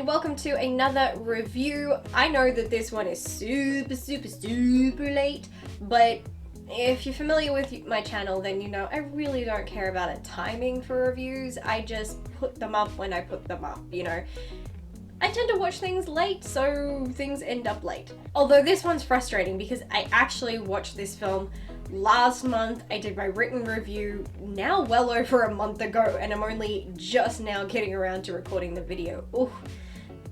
and welcome to another review. I know that this one is super late, but if you're familiar with my channel, then you know I really don't care about a timing for reviews. I just put them up when I put them up, you know. I tend to watch things late, so things end up late. Although this one's frustrating because I actually watched this film last month. I did my written review now well over a month ago, and I'm only just now getting around to recording the video. Ooh,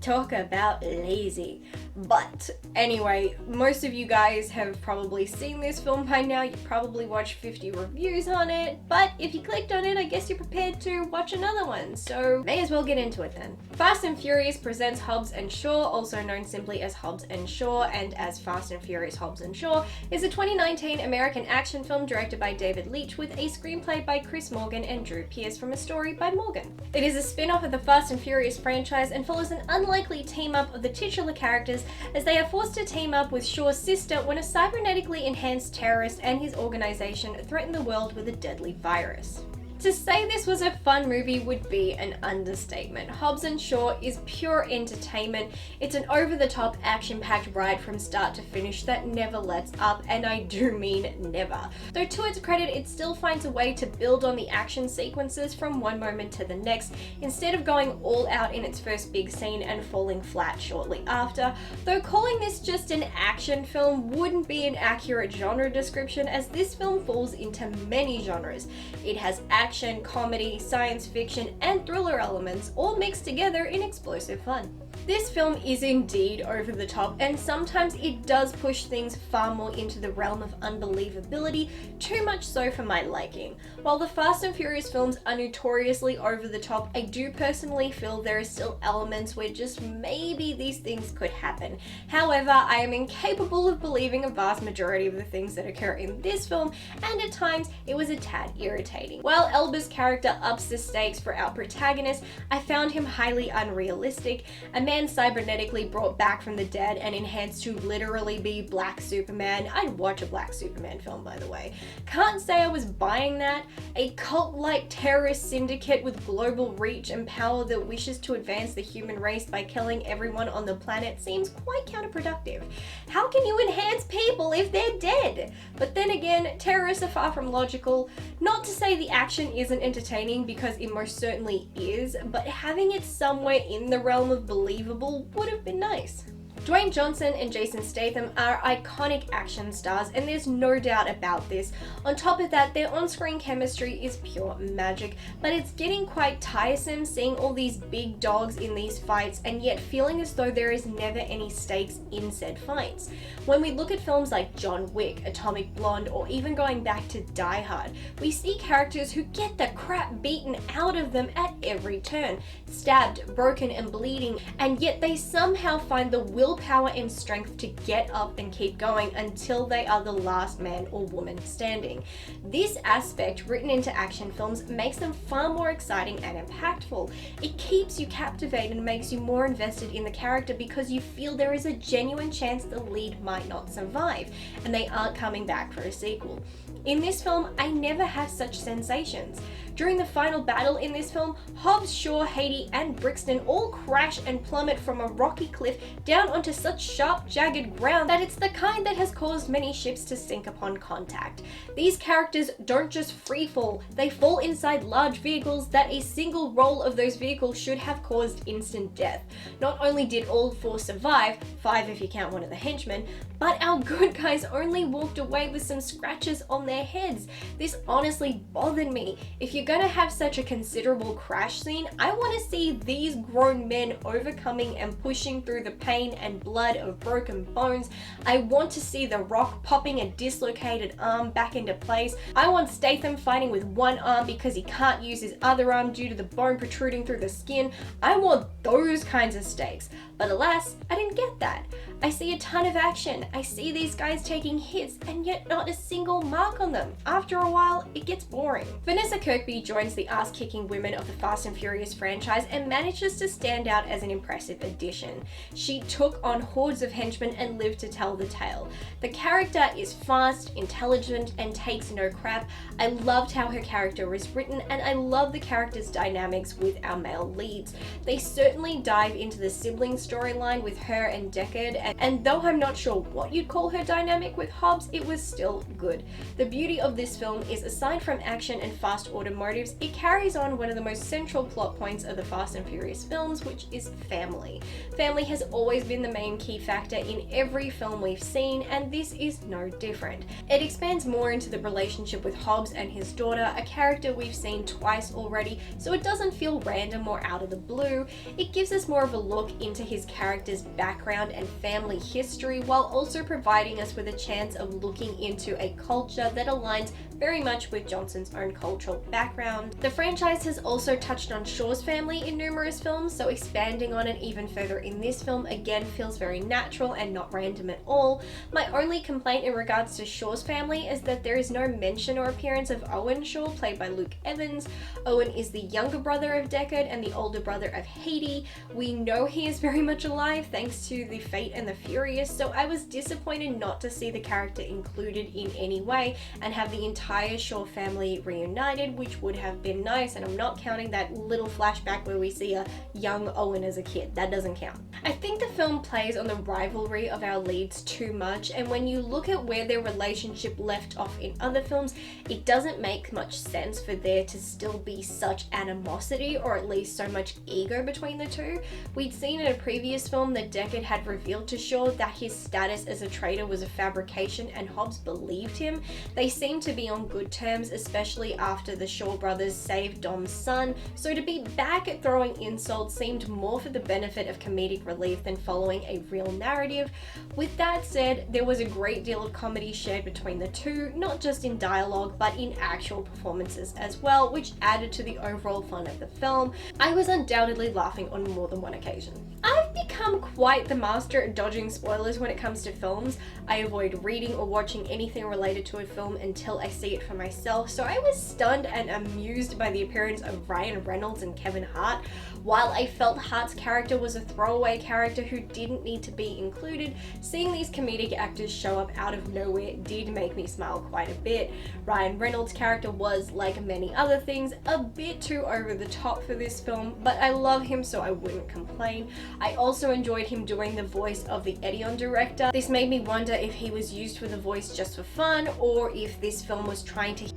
talk about lazy. But anyway, most of you guys have probably seen this film by now. You probably watched 50 reviews on it, but if you clicked on it, I guess you're prepared to watch another one, so may as well get into it then. Fast and Furious presents Hobbs and Shaw, also known simply as Hobbs and Shaw and as Fast and Furious Hobbs and Shaw, is a 2019 American action film directed by David Leitch with a screenplay by Chris Morgan and Drew Pearce from a story by Morgan. It is a spin-off of the Fast and Furious franchise and follows an unlikely team-up of the titular characters as they are forced to team up with Shaw's sister when a cybernetically enhanced terrorist and his organization threaten the world with a deadly virus. To say this was a fun movie would be an understatement. Hobbs and Shaw is pure entertainment. It's an over-the-top, action-packed ride from start to finish that never lets up, and I do mean never. Though to its credit, it still finds a way to build on the action sequences from one moment to the next, instead of going all out in its first big scene and falling flat shortly after. Though calling this just an action film wouldn't be an accurate genre description, as this film falls into many genres. It has action, comedy, science fiction, and thriller elements all mixed together in explosive fun. This film is indeed over the top, and sometimes it does push things far more into the realm of unbelievability, too much so for my liking. While the Fast and Furious films are notoriously over the top, I do personally feel there are still elements where just maybe these things could happen. However, I am incapable of believing a vast majority of the things that occur in this film, and at times it was a tad irritating. While Elba's character ups the stakes for our protagonist, I found him highly unrealistic. A man cybernetically brought back from the dead and enhanced to literally be Black Superman. I'd watch a Black Superman film, by the way. Can't say I was buying that. A cult-like terrorist syndicate with global reach and power that wishes to advance the human race by killing everyone on the planet seems quite counterproductive. How can you enhance people if they're dead? But then again, terrorists are far from logical. Not to say the action isn't entertaining, because it most certainly is, but having it somewhere in the realm of believable would have been nice. Dwayne Johnson and Jason Statham are iconic action stars, and there's no doubt about this. On top of that, their on-screen chemistry is pure magic, but it's getting quite tiresome seeing all these big dogs in these fights and yet feeling as though there is never any stakes in said fights. When we look at films like John Wick, Atomic Blonde, or even going back to Die Hard, we see characters who get the crap beaten out of them at every turn, stabbed, broken, and bleeding, and yet they somehow find the willpower and strength to get up and keep going until they are the last man or woman standing. This aspect, written into action films, makes them far more exciting and impactful. It keeps you captivated and makes you more invested in the character because you feel there is a genuine chance the lead might not survive and they aren't coming back for a sequel. In this film, I never have such sensations. During the final battle in this film, Hobbs, Shaw, Haiti, and Brixton all crash and plummet from a rocky cliff down onto such sharp, jagged ground that it's the kind that has caused many ships to sink upon contact. These characters don't just free fall, they fall inside large vehicles that a single roll of those vehicles should have caused instant death. Not only did all four survive, 5 if you count one of the henchmen, but our good guys only walked away with some scratches on their heads. This honestly bothered me. If you're gonna have such a considerable crash scene, I want to see these grown men overcoming and pushing through the pain and blood of broken bones. I want to see The Rock popping a dislocated arm back into place. I want Statham fighting with one arm because he can't use his other arm due to the bone protruding through the skin. I want those kinds of stakes. But alas, I didn't get that. I see a ton of action. I see these guys taking hits and yet not a single mark on them. After a while, it gets boring. Vanessa Kirkby Sophie joins the ass-kicking women of the Fast and Furious franchise and manages to stand out as an impressive addition. She took on hordes of henchmen and lived to tell the tale. The character is fast, intelligent, and takes no crap. I loved how her character was written, and I love the character's dynamics with our male leads. They certainly dive into the sibling storyline with her and Deckard, and though I'm not sure what you'd call her dynamic with Hobbs, it was still good. The beauty of this film is, aside from action and fast automotives, it carries on one of the most central plot points of the Fast and Furious films, which is family. Family has always been the main key factor in every film we've seen, and this is no different. It expands more into the relationship with Hobbs and his daughter, a character we've seen twice already, so it doesn't feel random or out of the blue. It gives us more of a look into his character's background and family history, while also providing us with a chance of looking into a culture that aligns very much with Johnson's own cultural background. The franchise has also touched on Shaw's family in numerous films, so expanding on it even further in this film again feels very natural and not random at all. My only complaint in regards to Shaw's family is that there is no mention or appearance of Owen Shaw, played by Luke Evans. Owen is the younger brother of Deckard and the older brother of Haiti. We know he is very much alive thanks to the Fate and the Furious, so I was disappointed not to see the character included in any way and have the entire Shaw family reunited, which would have been nice, and I'm not counting that little flashback where we see a young Owen as a kid. That doesn't count. I think the film plays on the rivalry of our leads too much, and when you look at where their relationship left off in other films, it doesn't make much sense for there to still be such animosity, or at least so much ego between the two. We'd seen in a previous film that Deckard had revealed to Shaw that his status as a traitor was a fabrication, and Hobbs believed him. They seem to be on good terms, especially after the Shaw brothers saved Dom's son, so to be back at throwing insults seemed more for the benefit of comedic relief than following a real narrative. With that said, there was a great deal of comedy shared between the two, not just in dialogue but in actual performances as well, which added to the overall fun of the film. I was undoubtedly laughing on more than one occasion. I've become quite the master at dodging spoilers when it comes to films. I avoid reading or watching anything related to a film until I see it for myself, so I was stunned and amused by the appearance of Ryan Reynolds and Kevin Hart. While I felt Hart's character was a throwaway character who didn't need to be included, seeing these comedic actors show up out of nowhere did make me smile quite a bit. Ryan Reynolds' character was, like many other things, a bit too over the top for this film, but I love him so I wouldn't complain. I also enjoyed him doing the voice of the Edion director. This made me wonder if he was used for the voice just for fun, or if this film was trying to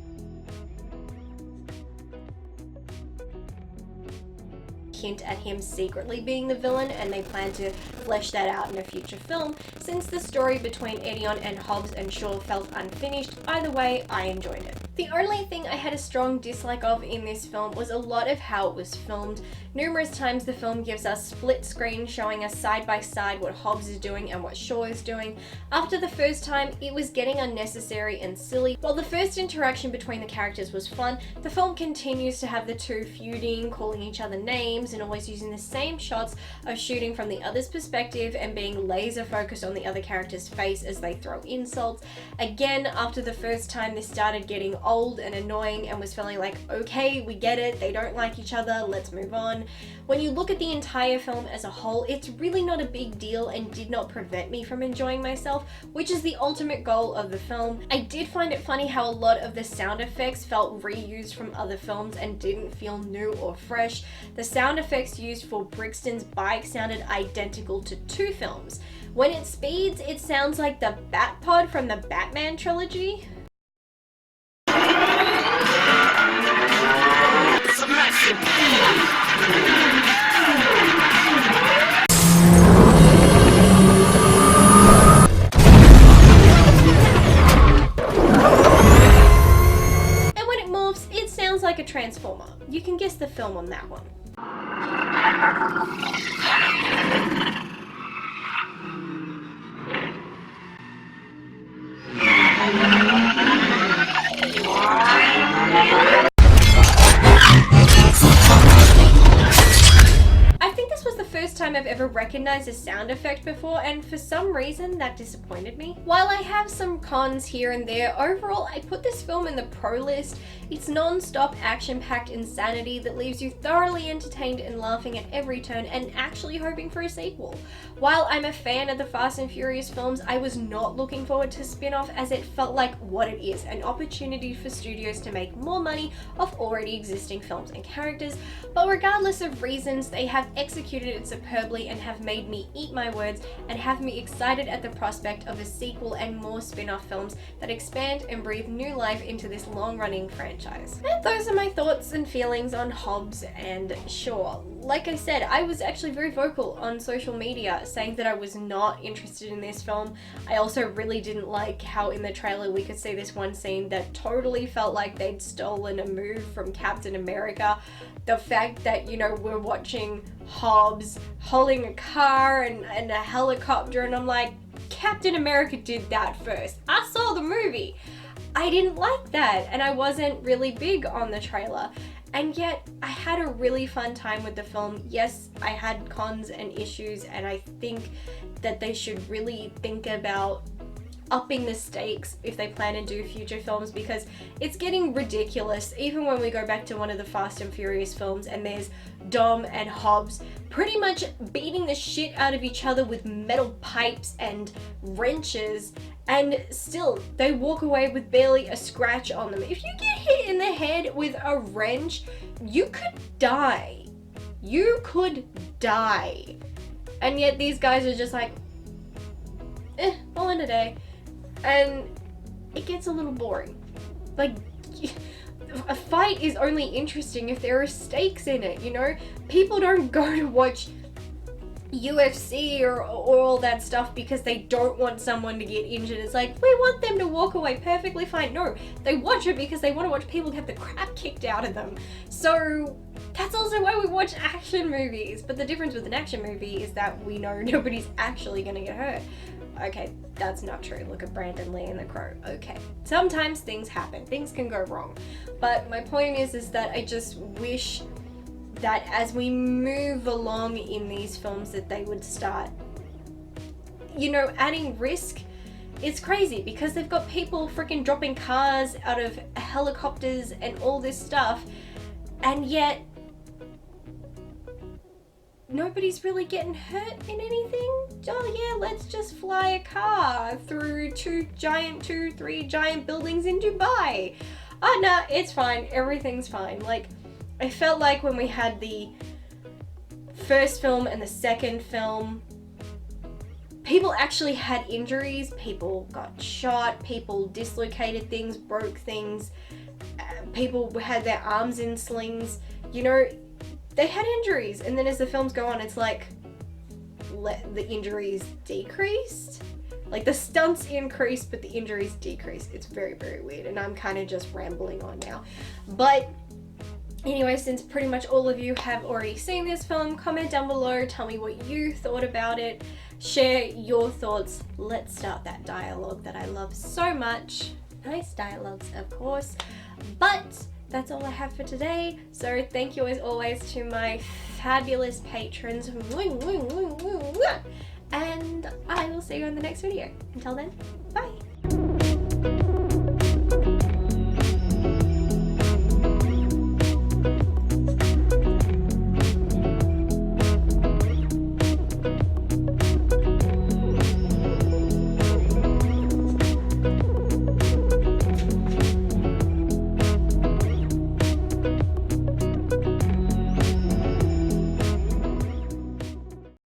hint at him secretly being the villain, and they plan to flesh that out in a future film. Since the story between Edion and Hobbs and Shaw felt unfinished, either way, I enjoyed it. The only thing I had a strong dislike of in this film was a lot of how it was filmed. Numerous times the film gives us split screen showing us side by side what Hobbs is doing and what Shaw is doing. After the first time, it was getting unnecessary and silly. While the first interaction between the characters was fun, the film continues to have the two feuding, calling each other names, and always using the same shots of shooting from the other's perspective and being laser focused on the other character's face as they throw insults. Again, after the first time, this started getting old and annoying and was feeling like, okay, we get it, they don't like each other, let's move on. When you look at the entire film as a whole, it's really not a big deal and did not prevent me from enjoying myself, which is the ultimate goal of the film. I did find it funny how a lot of the sound effects felt reused from other films and didn't feel new or fresh. The sound effects used for Brixton's bike sounded identical to two films. When it speeds, it sounds like the Bat Pod from the Batman trilogy. And when it morphs, it sounds like a transformer. You can guess the film on that one. time I've ever recognized a sound effect before, and for some reason that disappointed me. While I have some cons here and there, overall I put this film in the pro list. It's non-stop action-packed insanity that leaves you thoroughly entertained and laughing at every turn and actually hoping for a sequel. While I'm a fan of the Fast and Furious films, I was not looking forward to spin-off, as it felt like what it is, an opportunity for studios to make more money off already existing films and characters. But regardless of reasons, they have executed it superbly and have made me eat my words and have me excited at the prospect of a sequel and more spin-off films that expand and breathe new life into this long-running franchise. And those are my thoughts and feelings on Hobbs and Shaw. Like I said, I was actually very vocal on social media saying that I was not interested in this film. I also really didn't like how in the trailer we could see this one scene that totally felt like they'd stolen a move from Captain America. The fact that, you know, we're watching Hobbs holding a car and a helicopter, and I'm like, Captain America did that first. I saw the movie. I didn't like that, and I wasn't really big on the trailer. And yet, I had a really fun time with the film. Yes, I had cons and issues, and I think that they should really think about upping the stakes if they plan to do future films, because it's getting ridiculous. Even when we go back to one of the Fast and Furious films and there's Dom and Hobbs pretty much beating the shit out of each other with metal pipes and wrenches, and still they walk away with barely a scratch on them. If you get hit in the head with a wrench, you could die. You could die. And yet these guys are just like, all in a day. And it gets a little boring. Like, a fight is only interesting if there are stakes in it, you know? People don't go to watch UFC or all that stuff because they don't want someone to get injured. It's like, we want them to walk away perfectly fine. No, they watch it because they want to watch people get the crap kicked out of them. So that's also why we watch action movies. But the difference with an action movie is that we know nobody's actually going to get hurt. Okay, that's not true. Look at Brandon Lee and The Crow. Okay, sometimes things happen. Things can go wrong. But my point is that I just wish that as we move along in these films that they would start, you know, adding risk. It's crazy because they've got people freaking dropping cars out of helicopters and all this stuff, and yet nobody's really getting hurt in anything. Oh yeah, let's just fly a car through three giant buildings in Dubai. Oh no, it's fine. Everything's fine. Like, I felt like when we had the first film and the second film, people actually had injuries. People got shot. People dislocated things, broke things. People had their arms in slings. You know, they had injuries, and then as the films go on, it's like the injuries decreased. Like, the stunts increased, but the injuries decreased. It's very, very weird, and I'm kind of just rambling on now. But anyway, since pretty much all of you have already seen this film, comment down below, tell me what you thought about it, share your thoughts. Let's start that dialogue that I love so much. Nice dialogues, of course. But that's all I have for today. So thank you as always to my fabulous patrons. And I will see you in the next video. Until then, bye.